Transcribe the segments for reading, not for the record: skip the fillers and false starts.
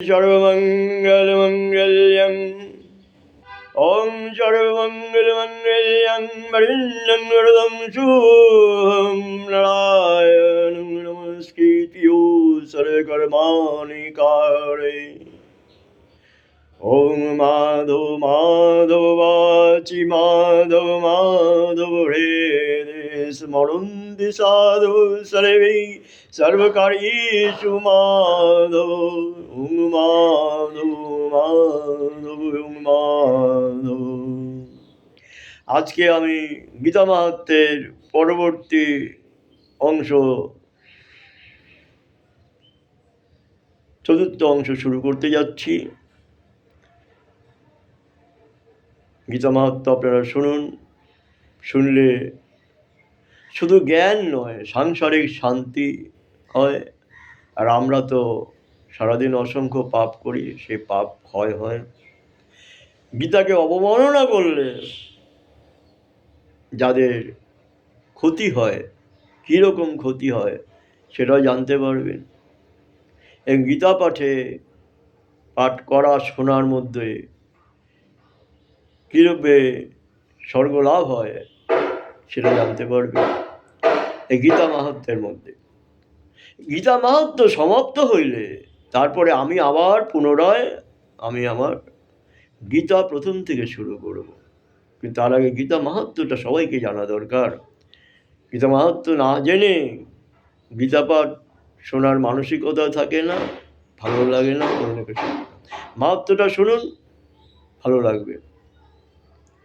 सर्वमङ्गलमङ्गल्यं ॐ सर्वमङ्गलमङ्गल्यं वरिण्यं वरदं शुभं नारायणं नमस्कृत्य सर्वकर्माणि कारये ॐ माधव माधव वाचि माधव माधव हृदे स्मरन्ति साधु सर्वे सर्वकार्येषु माधव ॐ माधव माधव ॐ माধব। আজকে আমি গীতা মাহাত্ম্যের পরবর্তী অংশ চতুর্থ অংশ শুরু করতে যাচ্ছি। গীতা মাহাত্ম্য আপনারা শুনুন, শুনলে শুধু জ্ঞান নয় সাংসারিক শান্তি হয়। আর আমরা তো সারাদিন অসংখ্য পাপ করি, সেই পাপ ক্ষয় হয়। গীতাকে অবমাননা করলে যাদের ক্ষতি হয়, কীরকম ক্ষতি হয় সেটাও জানতে পারবেন। এই গীতা পাঠ করা শোনার মধ্যে কীরূপে স্বর্গলাভ হয় সেটা জানতে পারবে এই গীতা মাহাত্ম্যের মধ্যে। গীতা মাহাত্ম্য সমাপ্ত হইলে তারপরে আমি আবার পুনরায় আমার গীতা প্রথম থেকে শুরু করব। কিন্তু তার আগে গীতা মাহাত্ম্যটা সবাইকে জানা দরকার। গীতা মাহাত্ম্য না জেনে গীতা পাঠ শোনার মানসিকতা থাকে না, ভালো লাগে না, অন্যকে শুনে। মাহাত্ম্যটা শুনুন, ভালো লাগবে,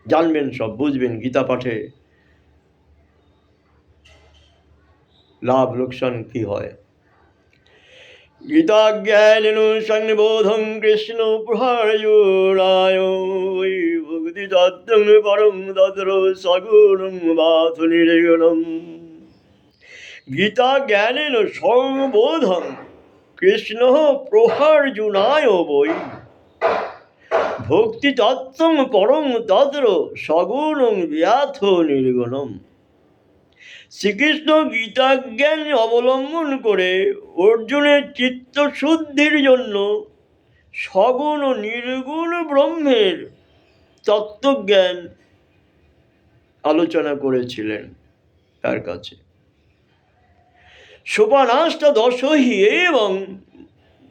জানবেন, সব বুঝবেন। গীতা পাঠে লাভ লোকসান কি হয়। গীতা জ্ঞানেন সংবোধং কৃষ্ণ প্রহারয়োরায় ভক্তি তত্ত্বং পরম তত্র সগুণং বাথু নির্গুণম। গীতা জ্ঞানেন সংবোধং কৃষ্ণ প্রহার্জুনায় বৈ ভক্তি তত্ত্বং পরম তত্র সগুণং ব্যাথ নির্গুণম। শ্রীকৃষ্ণ গীতা জ্ঞান অবলম্বন করে অর্জুনের চিত্তশুদ্ধির জন্য সগুণ ও নির্গুণ ব্রহ্মের তত্ত্বজ্ঞান আলোচনা করেছিলেন তার কাছে। সোপানাষ্টাদশহি এবং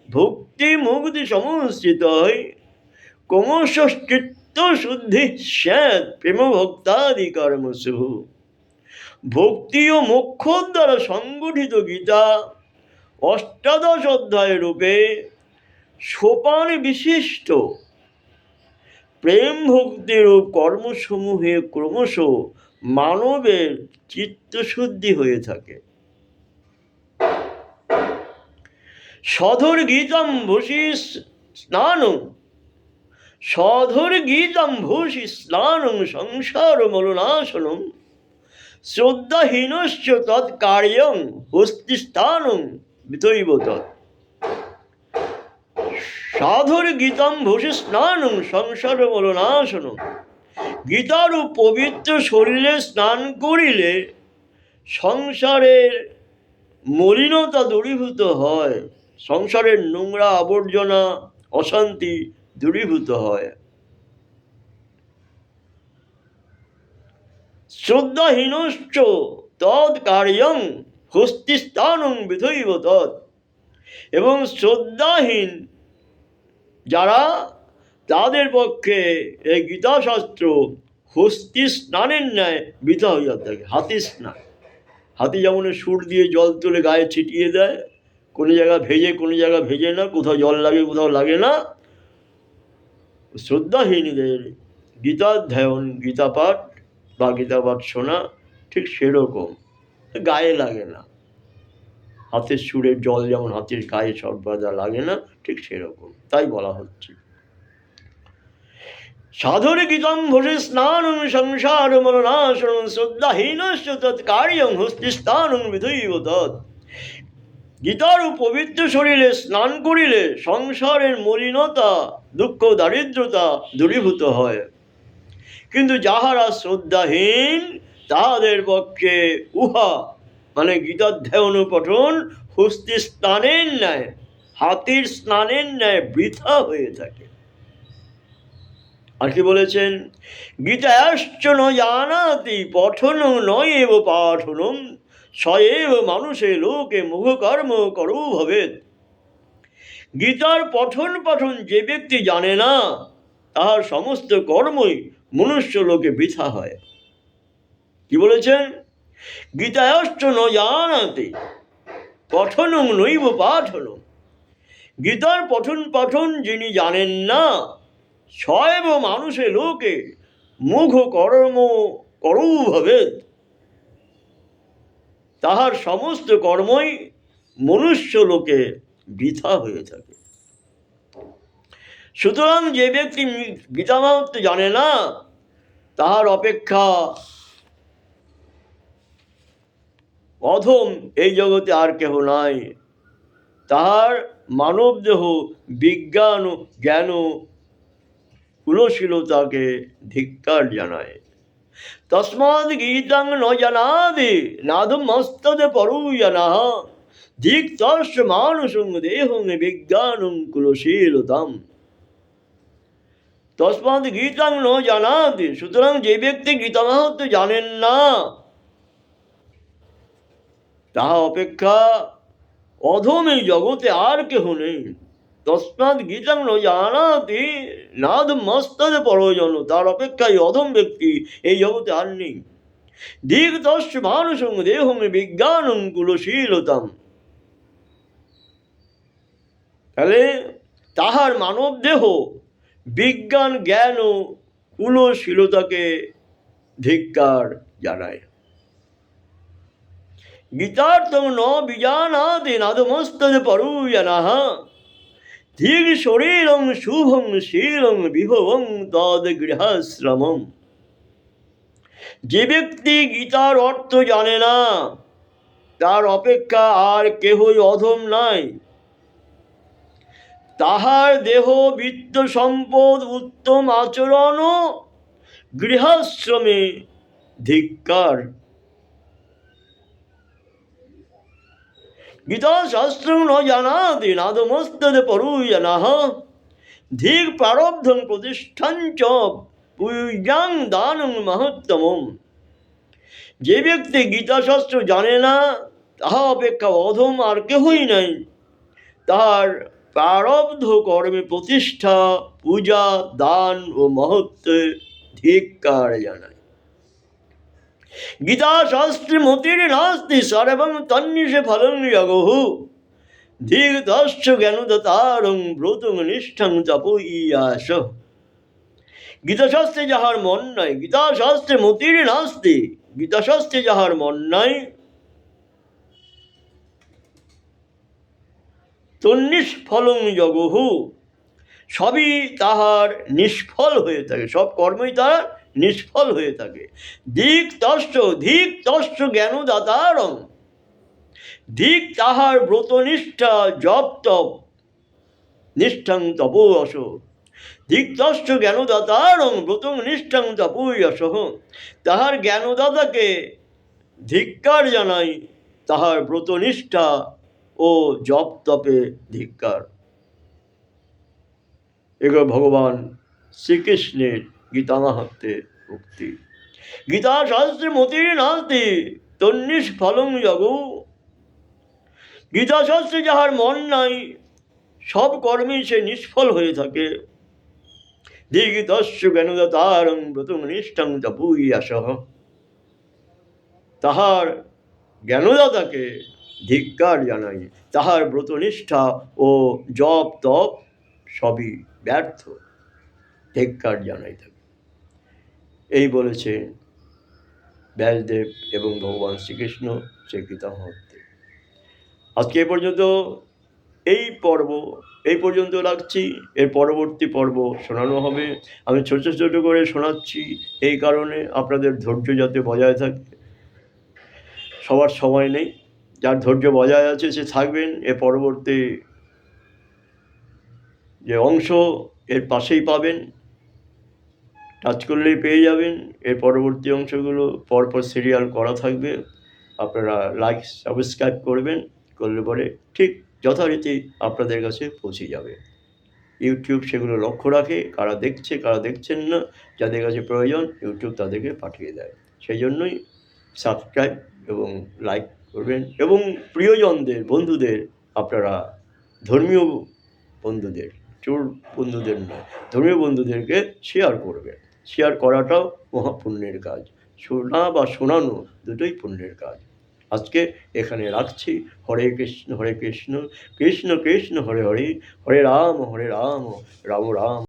ভক্তি মুক্তি সমস্থিত ক্রমশ চিত্তশুদ্ধি স্যাৎ প্রেম ভক্তাদি কর্মসু। ভক্তি ও মোক্ষ দ্বারা সংগঠিত গীতা অষ্টাদশ অধ্যায় রূপে সোপান বিশিষ্ট প্রেম ভক্তিরূপ কর্মসমূহে ক্রমশ মানবের চিত্তশুদ্ধি হয়ে থাকে। সধুর্গীতাম্ভূষি স্নানং সংসার মলনাশনম শ্রদ্ধাহীনশ্চ তৎকার্যং হস্তিস্থানং বিতৈব তৎ। সাধুর্গীতাম্ভূষি স্নানং সংসার মলনাশনম। গীতারূপ পবিত্র শরীরে স্নান করিলে সংসারের মলিনতা দূরীভূত হয়, সংসারের নোংরা আবর্জনা অশান্তি দূরীভূত হয়। শ্রদ্ধাহীনশ্চ তৎ কার্যং হস্তিস্থানং বিধৈব তৎ। এবং শ্রদ্ধাহীন যারা, তাদের পক্ষে এই গীতাশাস্ত্র হস্তি স্নানের ন্যায় বৃথা হইয়া থাকে। হাতি স্নান, হাতি যেমন সুর দিয়ে জল তুলে গায়ে ছিটিয়ে দেয়, কোনো জায়গা ভেজে কোনো জায়গা ভেজে না, কোথাও জল লাগে কোথাও লাগে না। শ্রদ্ধাহীনদের গীতাধ্যায়ন, গীতা পাঠ বা গীতা পাঠ শোনা ঠিক সেরকম, গায়ে লাগে না। হাতের সুরের জল যেমন হাতের গায়ে সর্বদা লাগে না, ঠিক সেরকম, তাই বলা হচ্ছে। সাধুর্গীতাম্ভূষি স্নানং সংসার মলনাশনং শ্রদ্ধাহীনশ্চ তৎকার্যং হস্তিস্থানং বিধৈব তৎ। গীতার পবিত্র শরীরে স্নান করিলে সংসারের মলিনতা দুঃখ দারিদ্রতা দূরীভূত হয়। কিন্তু যাহারা শ্রদ্ধাহীন তাহাদের পক্ষে উহা মানে গীতাধ্যায়ন পঠন হস্তি স্নানের ন্যায় হাতির স্নানের ন্যায় বৃথা হয়ে থাকে। আর কি বলেছেন? গীতাশ্চ ন জানাতি পঠনং নয়েব পাঠনং সয়েব মানুষে লোকে মুখকর্ম করু ভবেৎ। গীতার পঠন পাঠন যে ব্যক্তি জানে না, তাহার সমস্ত কর্মই মনুষ্য লোকে বৃথা হয়। কি বলেছেন? গীতাশ্চ ন জানাতি পঠনং নৈব পাঠনং। গীতার পঠন পাঠন যিনি জানেন না, সয়েব মানুষে লোকে মুখ কর্ম করু ভবেৎ। তাহার সমস্ত কর্মই মনুষ্য লোকে বৃথা হয়ে থাকে। সুতরাং যে ব্যক্তি গীতা মাহাত্ম্য জানে না, তাহার অপেক্ষা অধম এই জগতে আর কেহ নাই। তাহার মানব দেহ বিজ্ঞান জ্ঞান কুলশীলতাকে ধিক্কার জানায়। তস্মাদ গীতাং ন জানাদি নাদমস্তদে পরুজনাঃ ধিক্তস্য মানুষং দেহং বিজ্ঞানং কুলশীলতাম। তস্মাদ গীতাং ন জানাদি, সুতরাং যে ব্যক্তি গীতা মাহাত্ম্য জানেন না, তাহা অপেক্ষা অধম এই জগতে আর কেহ নেই। তস্মাদ গীতাং ন জানাতি নাদমস্তদে পরজন, তার অপেক্ষা এই অধম ব্যক্তি এই জগতে আর নেই। ধিক্তস্য মানুষং দেহং বিজ্ঞানং কুলশীলতাম। তাহলে তাহার মানব দেহ বিজ্ঞান জ্ঞান ও কুলশীলতাকে ধিক্কার জানায়। গীতার্থং ন বিজানাতি নাদমস্তদে পরুজনাঃ ধিক শরীরং শুভং শীলং বিভবং তদ গৃহাশ্রমম। যে ব্যক্তি গীতার অর্থ জানে না, তার অপেক্ষা আর কেহই অধম নাই। তাহার দেহ বিত্ত সম্পদ উত্তম আচরণ গৃহাশ্রমে ধিক্কার। গীতা শাস্ত্রং ন জানাতি নাদমস্তদে পরুজনাঃ ধিক প্রারব্ধং প্রতিষ্ঠাঞ্চ পূজাং দানং মহত্তমম। যে ব্যক্তি গীতা শাস্ত্র জানে না, তাহা অপেক্ষা অধম আর কেহই নাই। তাহার প্রারব্ধ কর্মে প্রতিষ্ঠা পূজা দান ও মহত্বে ধিক্কার জানায়। গীতা শাস্ত্রে মতির নাস্তি সর্বং তন্নিষে ফলং জগঃ ধিক্তস্য জ্ঞানদাতারং ব্রতং নিষ্ঠং তপোয়াস। গীতাশাস্ত্রে যাহার মন নাই, গীতাশাস্ত্রে মতির নাস্তি, গীতাশাস্ত্রে যাহার মন নাই, তন্নিষ্ফলং জগঃ, সবই তাহার নিষ্ফল হয়ে থাকে, সব কর্মই তাহার নিষ্ফল হয়ে থাকে। ধিক্তস্য জ্ঞানদাতারং, ধিক তাহার ব্রতনিষ্ঠা জপ তপ নিষ্ঠাং তপোয়স। ধিক্তস্য জ্ঞানদাতারং ব্রতং নিষ্ঠাং তপোয়স। তাহার জ্ঞানদাতাকে ধিক্কার জানাই, তাহার ব্রতনিষ্ঠা ও জপ তপে ধিক্কার। এগুলো ভগবান শ্রীকৃষ্ণের গীতা মাহাত্ম্যের উক্তি। গীতা শাস্ত্রে মতির নাস্তি তন্নিষ্ফলং জগঃ। গীতা শাস্ত্রে যাহার মন নাই, সব কর্মেই সে নিষ্ফল হয়ে থাকে। ধিক্তস্য জ্ঞানদাতারং ব্রতং নিষ্ঠাং তপোয়াস। তাহার জ্ঞানদাতাকে ধিক্কার জানাই, তাহার ব্রতনিষ্ঠা ও জপ তপ সবই ব্যর্থ, ধিক্কার জানাই থাকে। এই বলেছে ব্যাসদেব এবং ভগবান শ্রীকৃষ্ণ সেই গীতা মাহাত্ম্যে। আজকে এ পর্যন্ত এই পর্যন্ত রাখছি। এর পরবর্তী পর্ব শোনানো হবে। আমি ছোট ছোট করে শোনাচ্ছি এই কারণে আপনাদের ধৈর্য যাতে বজায় থাকে। সবার সময় নেই, যার ধৈর্য বজায় আছে সে থাকবেন। এর পরবর্তী যে অংশ এর পাশেই পাবেন, টাচ করলেই পেয়ে যাবেন। এর পরবর্তী অংশগুলো পরপর সিরিয়াল করা থাকবে। আপনারা লাইক সাবস্ক্রাইব করবেন, করলে পরে ঠিক যথারীতি আপনাদের কাছে পৌঁছে যাবে। ইউটিউব সেগুলো লক্ষ্য রাখে, কারা দেখছে কারা দেখছেন না, যাদের কাছে প্রয়োজন ইউটিউব তাদেরকে পাঠিয়ে দেয়। সেই জন্যই সাবস্ক্রাইব এবং লাইক করবেন এবং প্রিয়জনদের, বন্ধুদের, আপনারা ধর্মীয় বন্ধুদের, চোর বন্ধুদের নয়, ধর্মীয় বন্ধুদেরকে শেয়ার করবেন। শেয়ার করাটাও মহাপুণ্যের কাজ। শোনা বা শোনানো দুটোই পুণ্যের কাজ। আজকে এখানে রাখছি। হরে কৃষ্ণ কৃষ্ণ কৃষ্ণ হরে হরে, হরে রাম রাম রাম